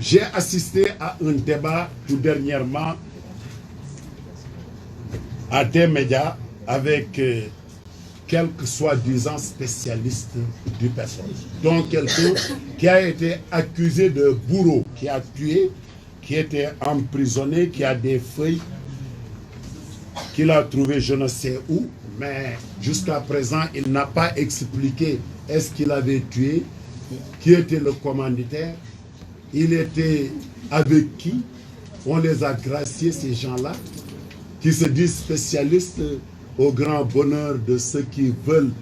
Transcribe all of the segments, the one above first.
J'ai assisté à un débat tout dernièrement à des médias avec quelques soi-disant spécialistes du pétrole, dont quelqu'un qui a été accusé de bourreau, qui a tué, qui était emprisonné, qui a des feuilles qu'il a trouvé je ne sais où, mais jusqu'à présent, il n'a pas expliqué est-ce qu'il avait tué, qui était le commanditaire, il était avec qui, on les a graciés, ces gens-là, qui se disent spécialistes au grand bonheur de ceux qui veulent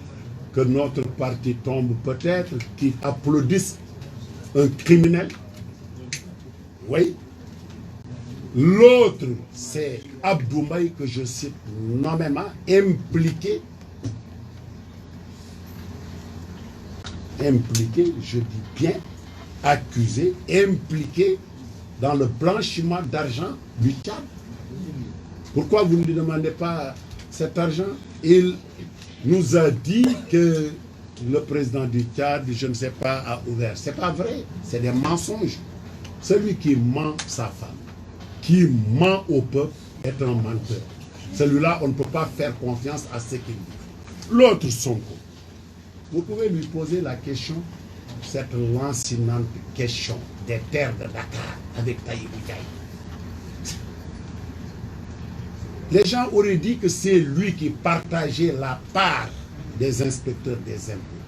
que notre parti tombe peut-être, qui applaudissent un criminel. Oui. L'autre, c'est Abdoulaye, que je cite nommément, impliqué, je dis bien, accusé, impliqué dans le blanchiment d'argent du Tchad. Pourquoi vous ne lui demandez pas cet argent? Il nous a dit que le président du Tchad, je ne sais pas, a ouvert. C'est pas vrai, c'est des mensonges. Celui qui ment sa femme, qui ment au peuple, est un menteur. Celui-là, on ne peut pas faire confiance à ce qu'il dit. L'autre Sonko, vous pouvez lui poser la question, cette lancinante question des terres de Dakar avec Taïb Ndiaye. Les gens auraient dit que c'est lui qui partageait la part des inspecteurs des impôts.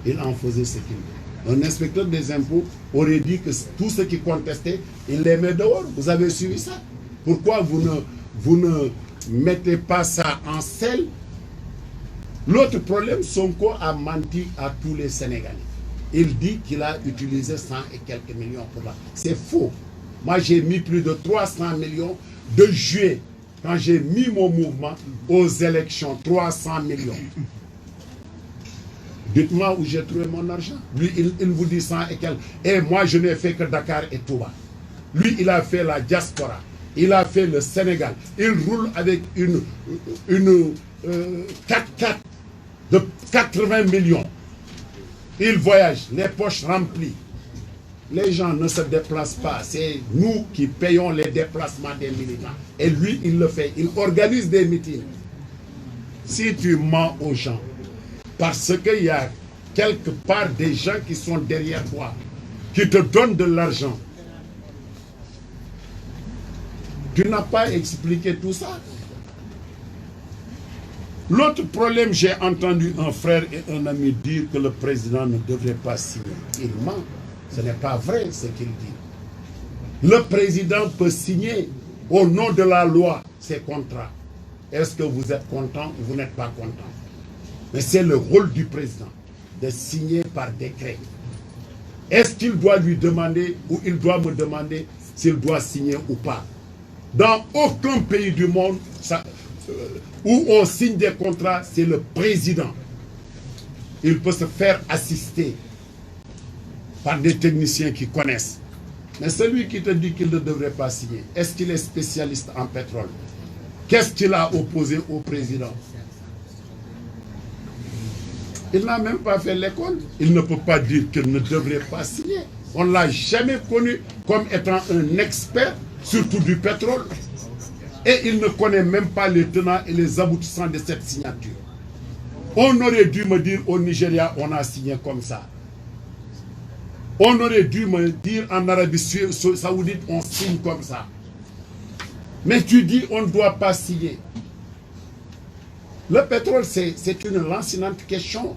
Il en faisait ce qu'il voulait. Un inspecteur des impôts aurait dit que tout ce qui contestait, il les met dehors. Vous avez suivi ça? Pourquoi vous ne mettez pas ça en selle? L'autre problème, Sonko a menti à tous les Sénégalais. Il dit qu'il a utilisé 100 et quelques millions pour là. C'est faux. Moi, j'ai mis plus de 300 millions de juillet. Quand j'ai mis mon mouvement aux élections, 300 millions. Dites-moi où j'ai trouvé mon argent. Lui, il vous dit 100 et quelques. Et moi, je n'ai fait que Dakar et Touba. Lui, il a fait la diaspora. Il a fait le Sénégal. Il roule avec une 4x4 de 80 millions. Il voyage, les poches remplies. Les gens ne se déplacent pas. C'est nous qui payons les déplacements des militants. Et lui, il le fait. Il organise des meetings. Si tu mens aux gens, parce qu'il y a quelque part des gens qui sont derrière toi, qui te donnent de l'argent, tu n'as pas expliqué tout ça. L'autre problème, j'ai entendu un frère et un ami dire que le président ne devrait pas signer. Il ment. Ce n'est pas vrai ce qu'il dit. Le président peut signer au nom de la loi ses contrats. Est-ce que vous êtes content ou vous n'êtes pas content? Mais c'est le rôle du président de signer par décret. Est-ce qu'il doit lui demander ou il doit me demander s'il doit signer ou pas? Dans aucun pays du monde où on signe des contrats, c'est le président. Il peut se faire assister par des techniciens qui connaissent. Mais celui qui te dit qu'il ne devrait pas signer, est-ce qu'il est spécialiste en pétrole? Qu'est-ce qu'il a opposé au président? Il n'a même pas fait l'école. Il ne peut pas dire qu'il ne devrait pas signer. On ne l'a jamais connu comme étant un expert, surtout du pétrole. Et il ne connaît même pas les tenants et les aboutissants de cette signature. On aurait dû me dire au Nigeria, on a signé comme ça. On aurait dû me dire en Arabie Saoudite, on signe comme ça. Mais tu dis, on ne doit pas signer. Le pétrole, c'est une lancinante question.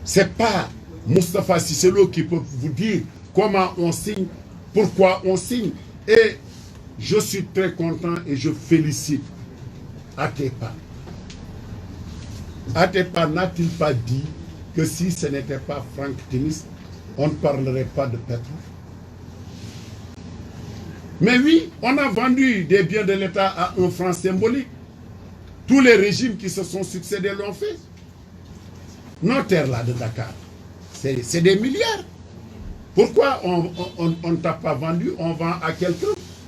Ce n'est pas Moustapha Cissé Lo qui peut vous dire comment on signe, pourquoi on signe. Et je suis très content et je félicite Atepa. Atepa n'a-t-il pas dit que si ce n'était pas Franck Timis, on ne parlerait pas de pétrole? Mais oui, on a vendu des biens de l'État à un franc symbolique. Tous les régimes qui se sont succédés l'ont fait. Nos terres là de Dakar, c'est des milliards. Pourquoi on ne t'a pas vendu, on vend à quelqu'un?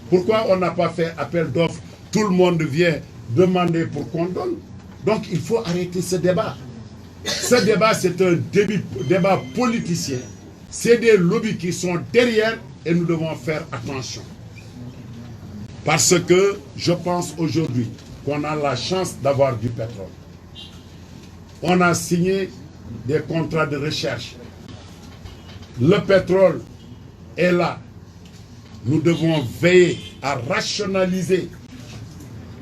Pourquoi on n'a pas fait appel d'offres? Tout le monde vient demander pour qu'on donne. Donc il faut arrêter ce débat. Ce débat, c'est un débat politicien. C'est des lobbies qui sont derrière et nous devons faire attention. Parce que je pense aujourd'hui qu'on a la chance d'avoir du pétrole. On a signé des contrats de recherche. Le pétrole est là. Nous devons veiller à rationaliser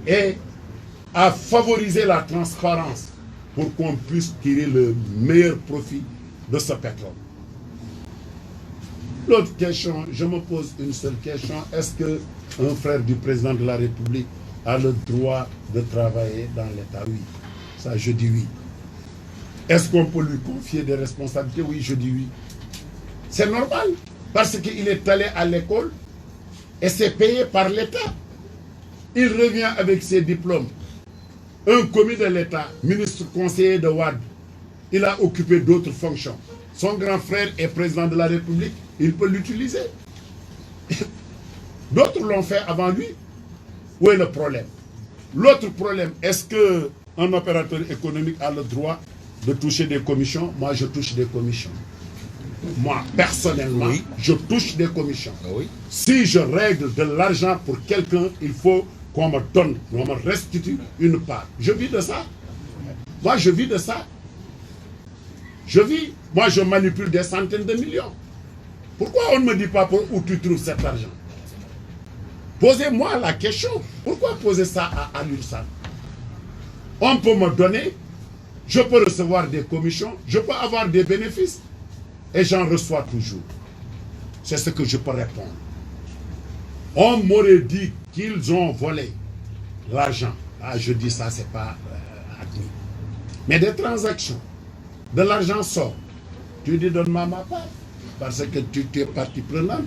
et à favoriser la transparence pour qu'on puisse tirer le meilleur profit de ce pétrole. L'autre question, je me pose une seule question. Est-ce qu'un frère du président de la République a le droit de travailler dans l'État? Oui. Ça, je dis oui. Est-ce qu'on peut lui confier des responsabilités? Oui, je dis oui. C'est normal, parce qu'il est allé à l'école et c'est payé par l'État. Il revient avec ses diplômes. Un commis de l'État, ministre conseiller de Wade, il a occupé d'autres fonctions. Son grand frère est président de la République, il peut l'utiliser. D'autres l'ont fait avant lui. Où est le problème? L'autre problème, est-ce qu'un opérateur économique a le droit de toucher des commissions? Moi, je touche des commissions. Moi, personnellement, oui, je touche des commissions. Oui. Si je règle de l'argent pour quelqu'un, il faut qu'on me donne, qu'on me restitue une part. Je vis de ça. Moi, je vis de ça. Je vis. Moi, je manipule des centaines de millions. Pourquoi on ne me dit pas où tu trouves cet argent? Posez-moi la question. Pourquoi poser ça à l'URSSAF? On peut me donner, je peux recevoir des commissions, je peux avoir des bénéfices. Et j'en reçois toujours. C'est ce que je peux répondre. On m'aurait dit qu'ils ont volé l'argent. Ah, je dis ça, c'est pas admis. Mais des transactions, de l'argent sort. Tu dis donne-moi ma part. Parce que tu es partie prenante.